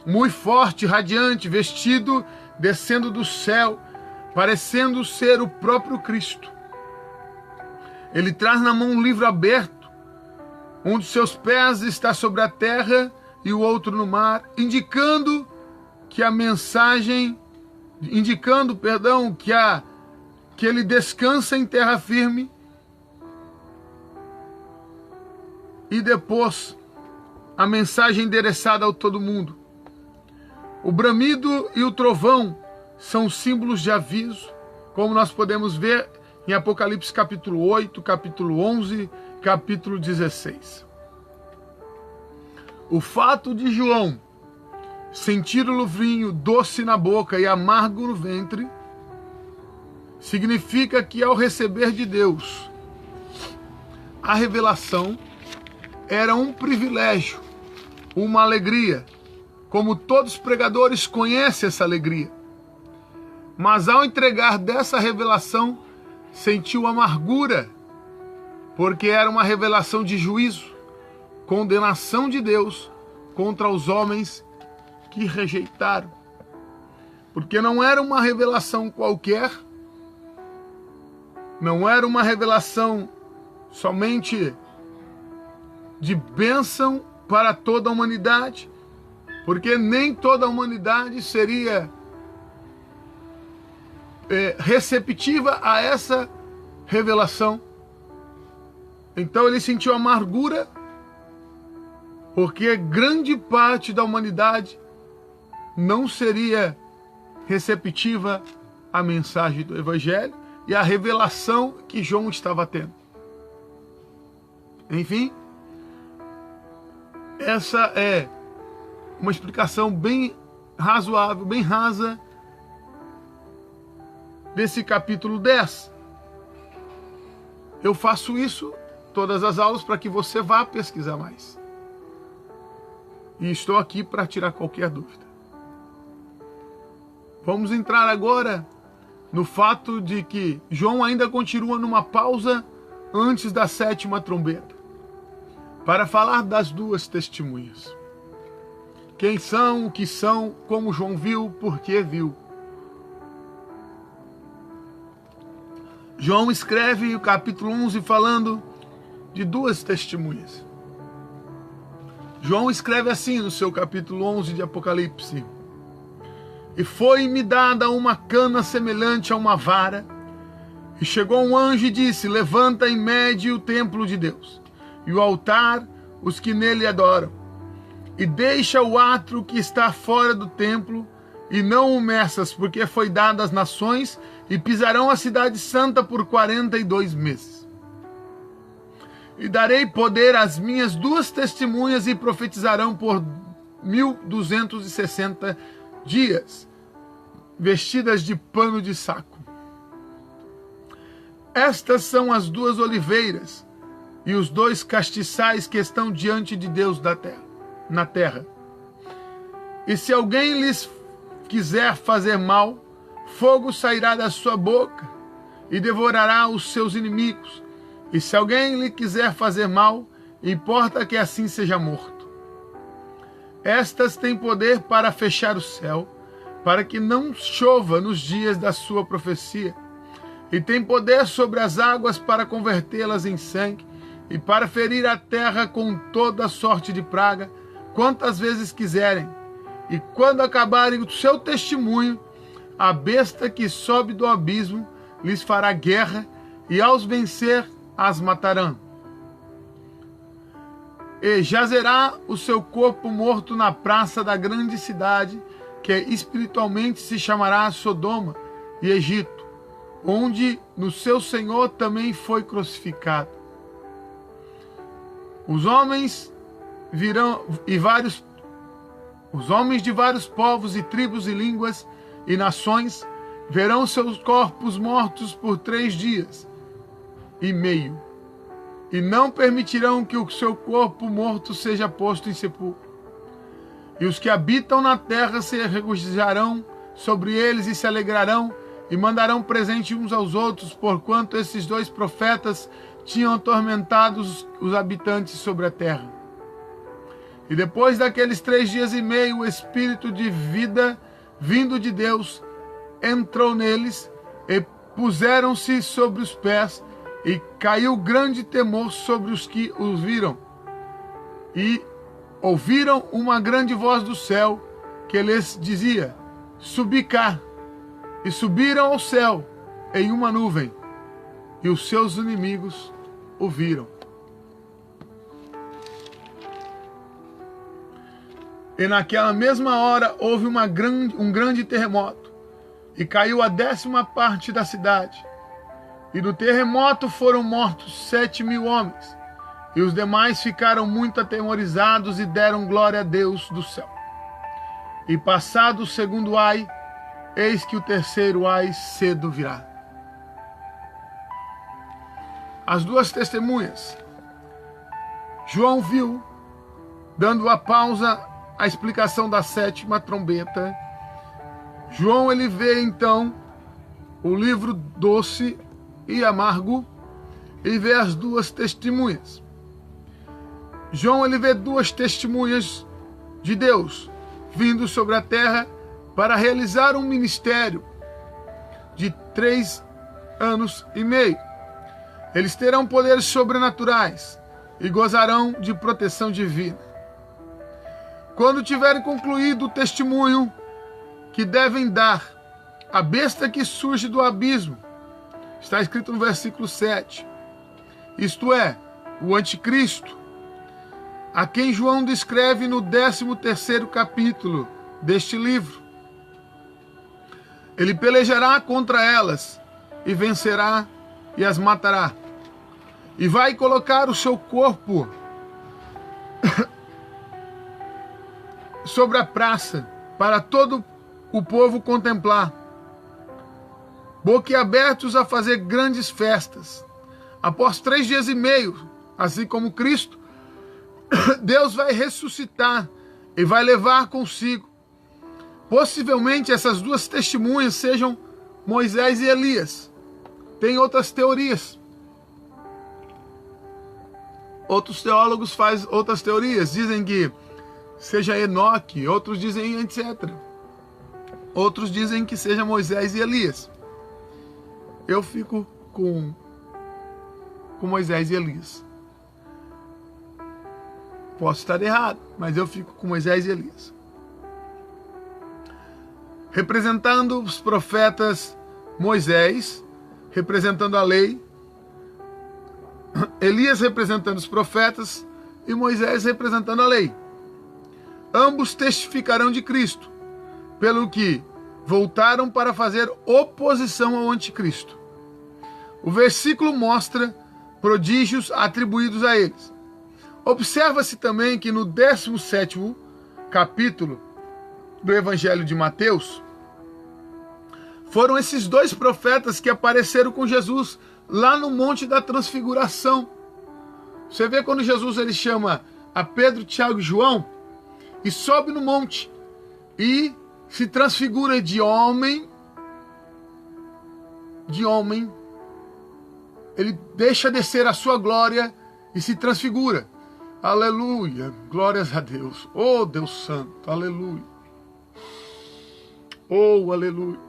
muito forte, radiante, vestido, descendo do céu, parecendo ser o próprio Cristo. Ele traz na mão um livro aberto, um dos seus pés está sobre a terra e o outro no mar, indicando que ele descansa em terra firme. E depois a mensagem endereçada a todo mundo. O bramido e o trovão são símbolos de aviso, como nós podemos ver em Apocalipse capítulo 8, capítulo 11, capítulo 16. O fato de João sentir o livrinho doce na boca e amargo no ventre significa que ao receber de Deus a revelação, era um privilégio, uma alegria, como todos os pregadores conhecem essa alegria. Mas ao entregar dessa revelação, sentiu amargura, porque era uma revelação de juízo, condenação de Deus contra os homens que rejeitaram. porque não era uma revelação qualquer, não era uma revelação somente de bênção para toda a humanidade, porque nem toda a humanidade seria receptiva a essa revelação. Então ele sentiu amargura, porque grande parte da humanidade não seria receptiva à mensagem do Evangelho e à revelação que João estava tendo. Enfim, essa é uma explicação bem razoável, bem rasa desse capítulo 10. Eu faço isso todas as aulas para que você vá pesquisar mais. E estou aqui para tirar qualquer dúvida. Vamos entrar agora no fato de que João ainda continua numa pausa antes da 7ª trombeta, para falar das duas testemunhas. Quem são, o que são, como João viu, por que viu. João escreve o capítulo 11 falando de duas testemunhas. João escreve assim no seu capítulo 11 de Apocalipse: E foi-me dada uma cana semelhante a uma vara, e chegou um anjo e disse: Levanta e mede o templo de Deus, e o altar, os que nele adoram, e deixa o átrio que está fora do templo, e não o meças, porque foi dado às nações, e pisarão a cidade santa por 42 meses. E darei poder às minhas duas testemunhas, e profetizarão por 1260 dias, vestidas de pano de saco. Estas são as duas oliveiras e os dois castiçais que estão diante de Deus na terra. E se alguém lhes quiser fazer mal, fogo sairá da sua boca e devorará os seus inimigos. E se alguém lhe quiser fazer mal, importa que assim seja morto. Estas têm poder para fechar o céu, para que não chova nos dias da sua profecia, e tem poder sobre as águas para convertê-las em sangue, e para ferir a terra com toda sorte de praga, quantas vezes quiserem. E quando acabarem o seu testemunho, a besta que sobe do abismo lhes fará guerra, e aos vencer as matarão. E jazerá o seu corpo morto na praça da grande cidade, que espiritualmente se chamará Sodoma e Egito, onde no seu Senhor também foi crucificado. Os homens de vários povos e tribos e línguas e nações verão seus corpos mortos por 3 dias e meio, e não permitirão que o seu corpo morto seja posto em sepulcro. E os que habitam na terra se regozijarão sobre eles e se alegrarão, e mandarão presente uns aos outros, porquanto esses 2 profetas tinham atormentado os habitantes sobre a terra. E depois daqueles 3 dias e meio, o Espírito de vida vindo de Deus entrou neles, e puseram-se sobre os pés, e caiu grande temor sobre os que os viram. E ouviram uma grande voz do céu, que lhes dizia: Subi cá. E subiram ao céu em uma nuvem, e os seus inimigos o viram. E naquela mesma hora houve um grande terremoto, e caiu a 10ª parte da cidade. E no terremoto foram mortos 7.000 homens, e os demais ficaram muito atemorizados e deram glória a Deus do céu. E passado o segundo ai, eis que o terceiro ai cedo virá. As duas testemunhas. João viu, dando a pausa à explicação da 7ª trombeta. João, ele vê então o livro doce e amargo, e vê as duas testemunhas. João, ele vê 2 testemunhas de Deus vindo sobre a terra para realizar um ministério de 3 anos e meio. Eles terão poderes sobrenaturais e gozarão de proteção divina. Quando tiverem concluído o testemunho que devem dar, a besta que surge do abismo, está escrito no versículo 7, isto é, o anticristo, a quem João descreve no 13º capítulo deste livro. Ele pelejará contra elas e vencerá e as matará. E vai colocar o seu corpo sobre a praça para todo o povo contemplar, boquiabertos a fazer grandes festas. Após 3 dias e meio, assim como Cristo, Deus vai ressuscitar e vai levar consigo. Possivelmente essas 2 testemunhas sejam Moisés e Elias. Tem outras teorias. Outros teólogos fazem outras teorias. Dizem que seja Enoque, outros dizem etc. Outros dizem que seja Moisés e Elias. Eu fico com Moisés e Elias. Posso estar errado, mas eu fico com Moisés e Elias. Representando os profetas, Moisés, representando a lei, Elias representando os profetas e Moisés representando a lei. Ambos testificarão de Cristo, pelo que voltaram para fazer oposição ao anticristo. O versículo mostra prodígios atribuídos a eles. Observa-se também que no 17º capítulo do Evangelho de Mateus, foram esses 2 profetas que apareceram com Jesus lá no Monte da Transfiguração. Você vê quando Jesus ele chama a Pedro, Tiago e João e sobe no monte e se transfigura de homem, ele deixa descer a sua glória e se transfigura. Aleluia, glórias a Deus. Oh, Deus Santo, aleluia. Oh, aleluia.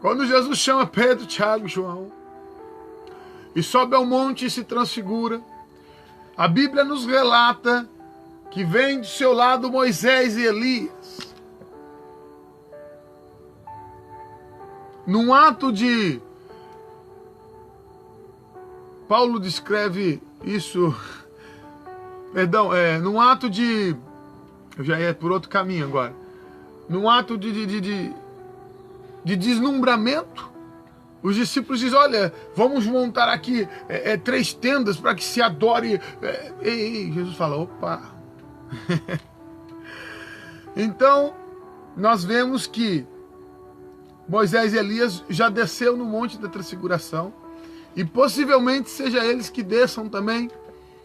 Quando Jesus chama Pedro, Tiago e João e sobe ao monte e se transfigura, a Bíblia nos relata que vem do seu lado Moisés e Elias. Num ato de... Paulo descreve isso... Perdão, num ato de... Eu já ia por outro caminho agora. Num ato de deslumbramento, os discípulos dizem, olha, vamos montar aqui 3 tendas para que se adore. E Jesus fala, opa. Então, nós vemos que Moisés e Elias já desceu no Monte da Transfiguração e possivelmente seja eles que desçam também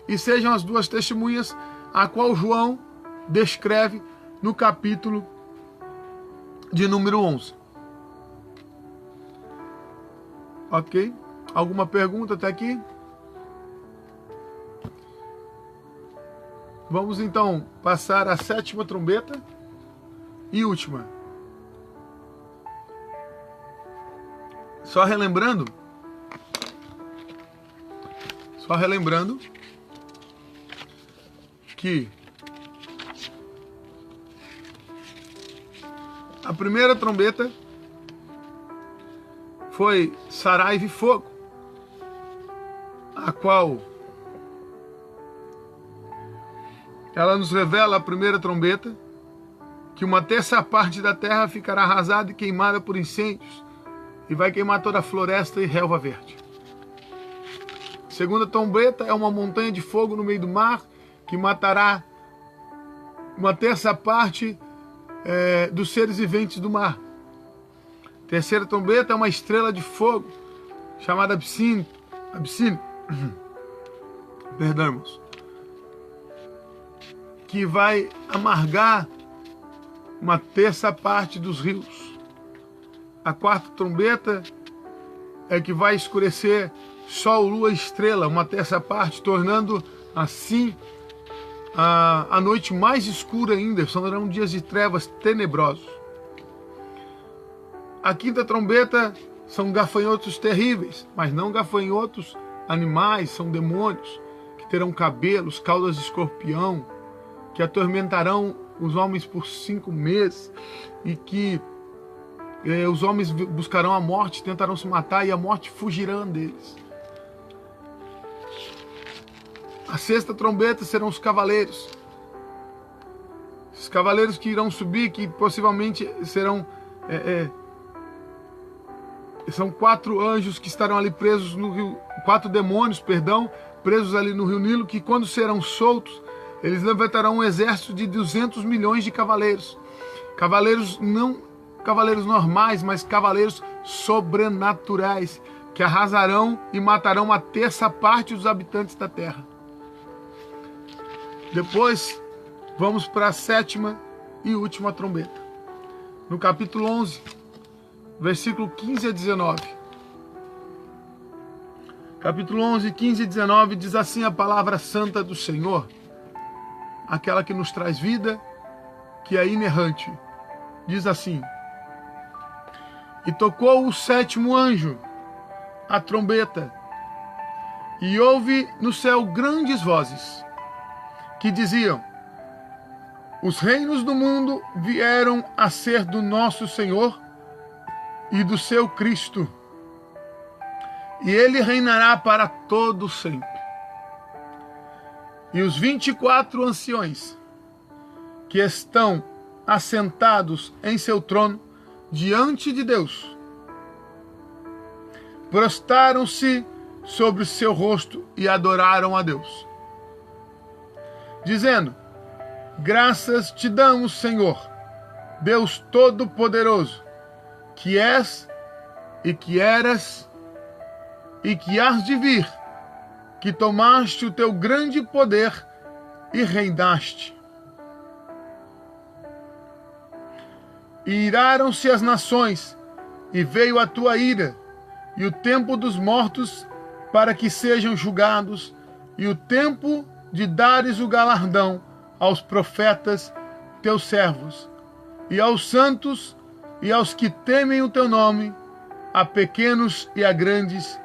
e sejam as 2 testemunhas a qual João descreve no capítulo de número 11. Ok? Alguma pergunta até aqui? Vamos então passar a 7ª trombeta e última. Só relembrando que a primeira trombeta foi Saraiva e Fogo, a qual ela nos revela, a primeira trombeta, que 1/3 da terra ficará arrasada e queimada por incêndios, e vai queimar toda a floresta e relva verde. A segunda trombeta é uma montanha de fogo no meio do mar, que matará 1/3 dos seres viventes do mar. A terceira trombeta é uma estrela de fogo, chamada Absine. Perdão, irmãos. Que vai amargar 1/3 dos rios. A quarta trombeta é que vai escurecer sol, lua e estrela, 1/3, tornando assim a noite mais escura ainda. Serão dias de trevas tenebrosos. A quinta trombeta são gafanhotos terríveis, mas não gafanhotos animais, são demônios que terão cabelos, caudas de escorpião, que atormentarão os homens por 5 meses e que os homens buscarão a morte, tentarão se matar e a morte fugirá deles. A sexta trombeta serão os cavaleiros. Os cavaleiros que irão subir, que possivelmente serão... são 4 anjos que estarão ali presos no rio... 4 demônios, perdão, presos ali no rio Nilo, que quando serão soltos, eles levantarão um exército de 200 milhões de cavaleiros. Cavaleiros não cavaleiros normais, mas cavaleiros sobrenaturais, que arrasarão e matarão 1/3 parte dos habitantes da terra. Depois, vamos para a 7ª e última trombeta. No capítulo 11, versículo 15 a 19. Capítulo 11, 15 e 19 diz assim a palavra santa do Senhor, aquela que nos traz vida, que é inerrante. Diz assim: E tocou o 7º anjo a trombeta, e houve no céu grandes vozes, que diziam: Os reinos do mundo vieram a ser do nosso Senhor e do seu Cristo, e ele reinará para todo sempre. E os 24 anciões que estão assentados em seu trono diante de Deus prostaram-se sobre o seu rosto e adoraram a Deus, dizendo: Graças te damos, Senhor, Deus Todo-Poderoso, que és e que eras e que hás de vir, que tomaste o teu grande poder e reinaste. E iraram-se as nações, e veio a tua ira, e o tempo dos mortos para que sejam julgados, e o tempo de dares o galardão aos profetas, teus servos, e aos santos, e aos que temem o teu nome, a pequenos e a grandes,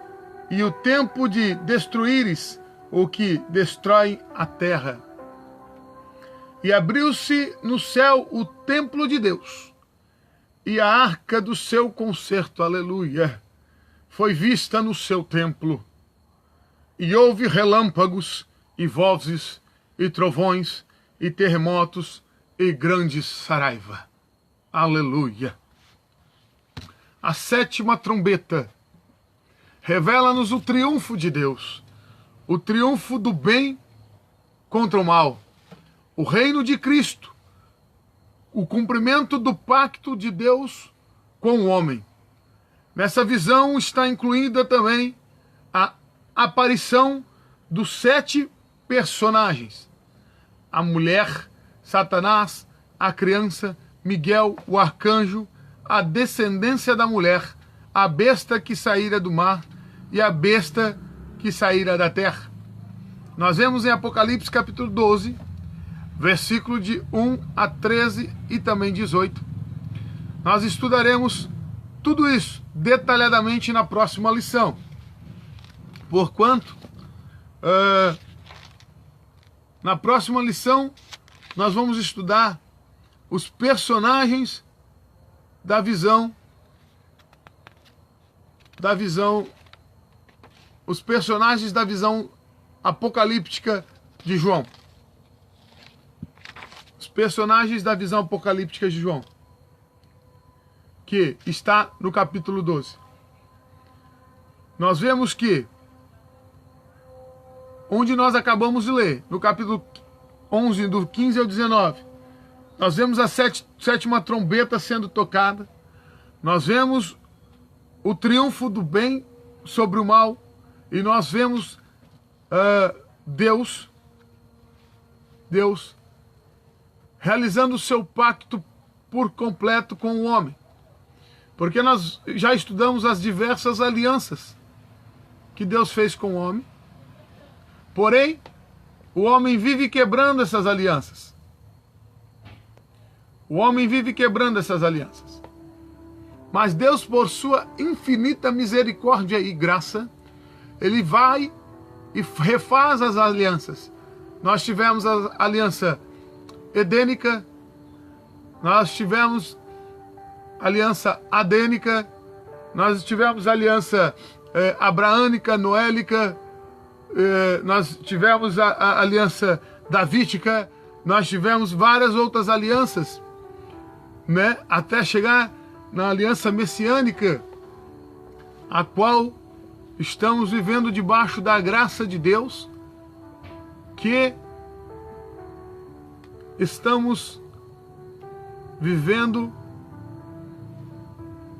e o tempo de destruíres o que destrói a terra. E abriu-se no céu o templo de Deus, e a arca do seu concerto, aleluia, foi vista no seu templo. E houve relâmpagos, e vozes, e trovões, e terremotos, e grande saraiva. Aleluia. A 7ª trombeta revela-nos o triunfo de Deus, o triunfo do bem contra o mal, o reino de Cristo, o cumprimento do pacto de Deus com o homem. Nessa visão está incluída também a aparição dos 7 personagens: a mulher, Satanás, a criança, Miguel, o arcanjo, a descendência da mulher, a besta que saíra do mar e a besta que saíra da terra. Nós vemos em Apocalipse capítulo 12, versículo de 1 a 13 e também 18. Nós estudaremos tudo isso detalhadamente na próxima lição. Porquanto, na próxima lição, nós vamos estudar os personagens da visão, os personagens da visão apocalíptica de João. Os personagens da visão apocalíptica de João, que está no capítulo 12. Nós vemos que, onde nós acabamos de ler, no capítulo 11, do 15 ao 19, nós vemos a 7ª trombeta sendo tocada, nós vemos o triunfo do bem sobre o mal, e nós vemos Deus realizando o seu pacto por completo com o homem. Porque nós já estudamos as diversas alianças que Deus fez com o homem. Porém, o homem vive quebrando essas alianças. O homem vive quebrando essas alianças. Mas Deus, por sua infinita misericórdia e graça, Ele vai e refaz as alianças. Nós tivemos a aliança edênica, nós tivemos a aliança adênica, nós tivemos a aliança abraânica, noélica, nós tivemos a aliança davídica, nós tivemos várias outras alianças, né? Até chegar na aliança messiânica, a qual estamos vivendo debaixo da graça de Deus, que estamos vivendo,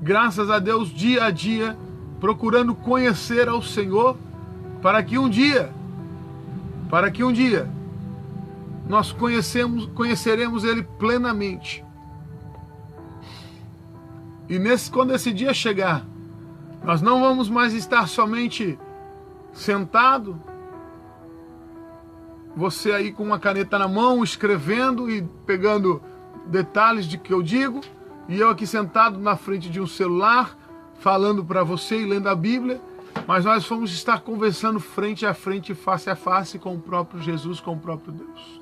graças a Deus, dia a dia, procurando conhecer ao Senhor, para que um dia nós conheceremos Ele plenamente. E quando esse dia chegar, nós não vamos mais estar somente sentado, você aí com uma caneta na mão, escrevendo e pegando detalhes de que eu digo, e eu aqui sentado na frente de um celular, falando para você e lendo a Bíblia, mas nós vamos estar conversando frente a frente, face a face com o próprio Jesus, com o próprio Deus.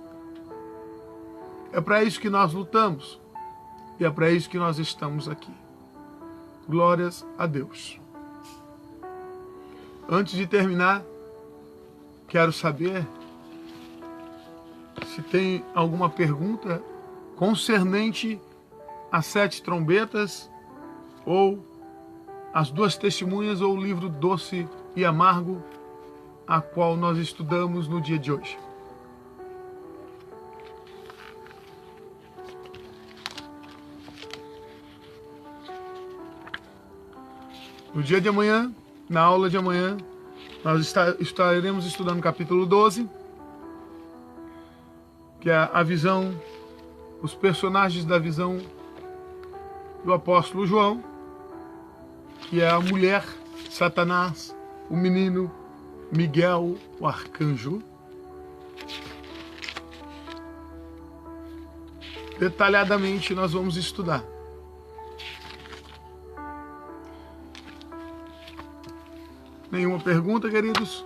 É para isso que nós lutamos, e é para isso que nós estamos aqui. Glórias a Deus. Antes de terminar, quero saber se tem alguma pergunta concernente às 7 trombetas, ou as 2 testemunhas, ou o livro Doce e Amargo, a qual nós estudamos no dia de hoje. No dia de amanhã, na aula de amanhã, nós estaremos estudando o capítulo 12, que é a visão, os personagens da visão do apóstolo João, que é a mulher, Satanás, o menino, Miguel, o arcanjo. Detalhadamente nós vamos estudar. Nenhuma pergunta, queridos?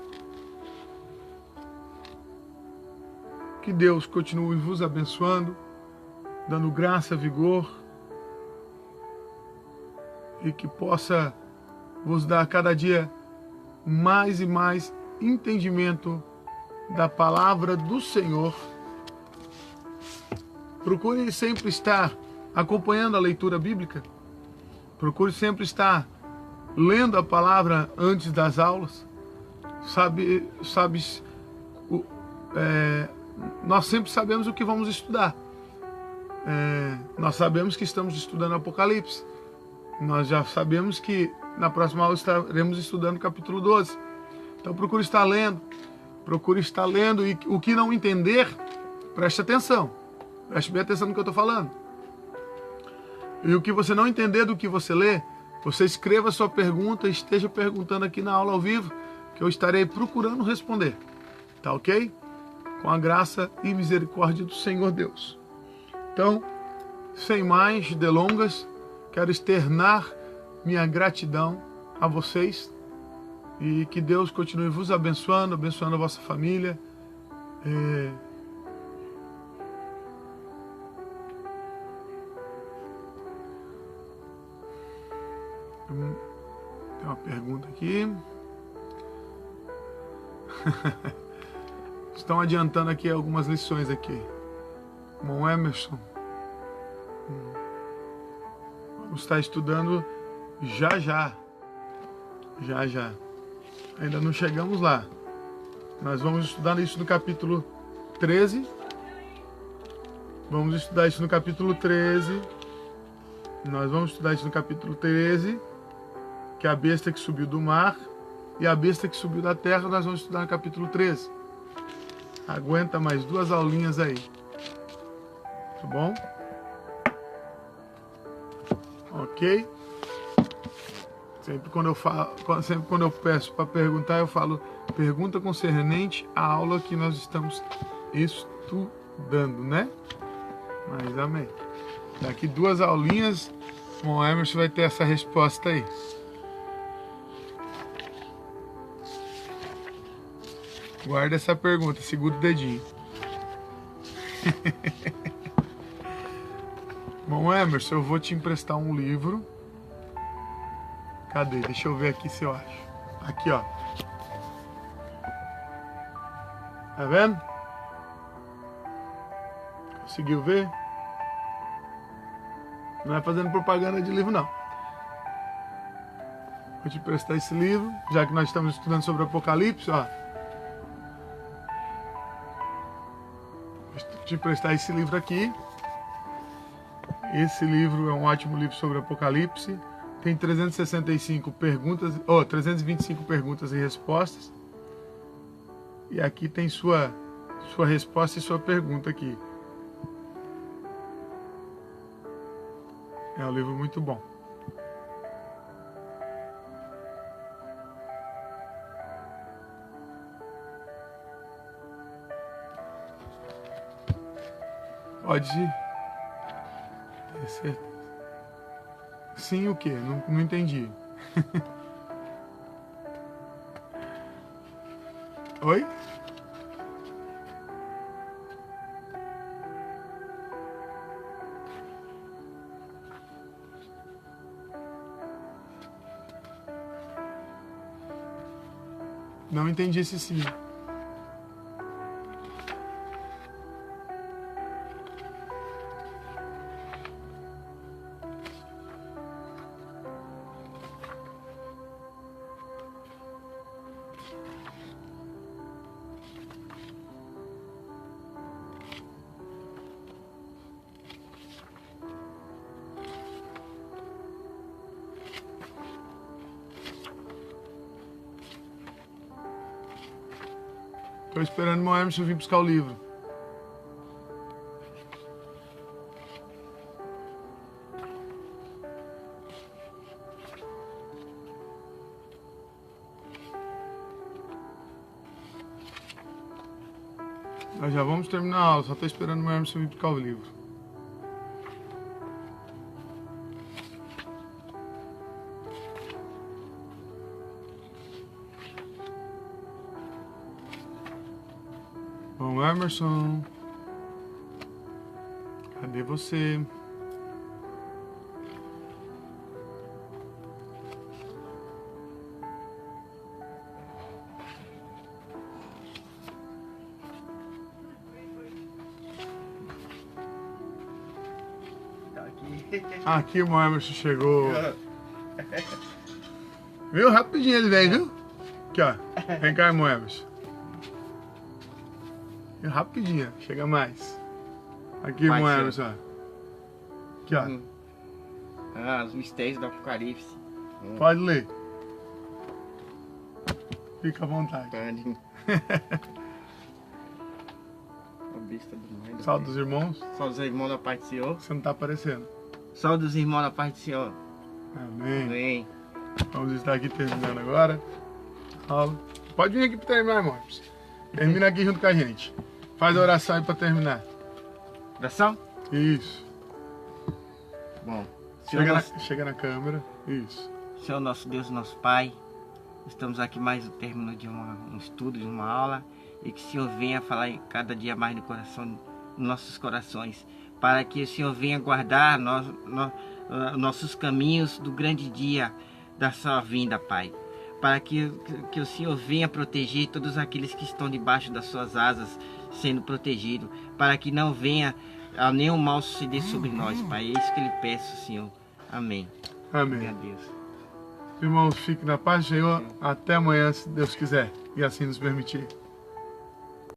Que Deus continue vos abençoando, dando graça, vigor, e que possa vos dar cada dia mais e mais entendimento da palavra do Senhor. Procure sempre estar acompanhando a leitura bíblica. Procure sempre estar lendo a palavra antes das aulas. Nós sempre sabemos o que vamos estudar. Nós sabemos que estamos estudando Apocalipse. Nós já sabemos que na próxima aula estaremos estudando o capítulo 12. Então procure estar lendo. Procure estar lendo, e o que não entender, preste atenção. Preste bem atenção no que eu estou falando. E o que você não entender do que você lê, você escreva a sua pergunta e esteja perguntando aqui na aula ao vivo, que eu estarei procurando responder. Tá ok? Com a graça e misericórdia do Senhor Deus. Então, sem mais delongas, quero externar minha gratidão a vocês, e que Deus continue vos abençoando, abençoando a vossa família. Tem uma pergunta aqui. Estão adiantando aqui algumas lições aqui. Irmão Emerson. Vamos estar estudando já já. Ainda não chegamos lá. Nós vamos estudar isso no capítulo 13. Vamos estudar isso no capítulo 13. Nós vamos estudar isso no capítulo 13, que é a besta que subiu do mar e a besta que subiu da terra. Nós vamos estudar no capítulo 13. Aguenta mais 2 aulinhas aí. Tá bom? Ok? Sempre quando eu peço para perguntar, eu falo pergunta concernente à aula que nós estamos estudando, né? Mas amém. Daqui 2 aulinhas Bom, Emerson vai ter essa resposta aí. Guarda essa pergunta, segura o dedinho. Bom, Emerson, eu vou te emprestar um livro. Cadê? Deixa eu ver aqui se eu acho. Aqui, ó. Tá vendo? Conseguiu ver? Não é fazendo propaganda de livro, não. Vou te emprestar esse livro, já que nós estamos estudando sobre o Apocalipse, ó. Vou te emprestar esse livro aqui. Esse livro é um ótimo livro sobre o Apocalipse. Tem 365 perguntas, 325 perguntas e respostas. E aqui tem sua resposta e sua pergunta aqui. É um livro muito bom. Pode ter certeza. Sim, o quê? Não entendi. Oi? Não entendi esse sim. Tô esperando o meu Emerson vir buscar o livro. Nós já vamos terminar a aula, só tô esperando o meu Emerson vir buscar o livro. Bom, Emerson, cadê você? Tá aqui. Aqui o meu Emerson chegou. Viu? Rapidinho ele vem, viu? Aqui, ó. Vem cá, meu Emerson. Rapidinho, chega mais. Aqui, Vai, meu senhor. Emerson. Aqui, ó. Ah, os mistérios do Apocalipse. Pode ler. Fica à vontade. Pode. A besta do mal. Salve dos irmãos. Salve dos irmãos da paz do Senhor. Você não tá aparecendo. Salve dos irmãos da paz do Senhor. Amém. Amém. Vamos estar aqui terminando agora. Aula. Pode vir aqui para terminar, irmãos. Termina aqui junto com a gente. Faz a oração aí para terminar. Oração? Isso. Bom. Senhor, Chega na câmera. Isso. Senhor nosso Deus, nosso Pai, estamos aqui mais no término de um estudo, de uma aula, e que o Senhor venha falar cada dia mais no coração, nos nossos corações, para que o Senhor venha guardar nossos caminhos do grande dia da sua vinda, Pai. Para que o Senhor venha proteger todos aqueles que estão debaixo das suas asas, sendo protegidos, para que não venha a nenhum mal suceder sobre nós, Pai. É isso que eu lhe peço, Senhor. Amém. Amém. Glória a Deus. Irmãos, fiquem na paz do Senhor. Até amanhã, se Deus quiser. E assim nos permitir.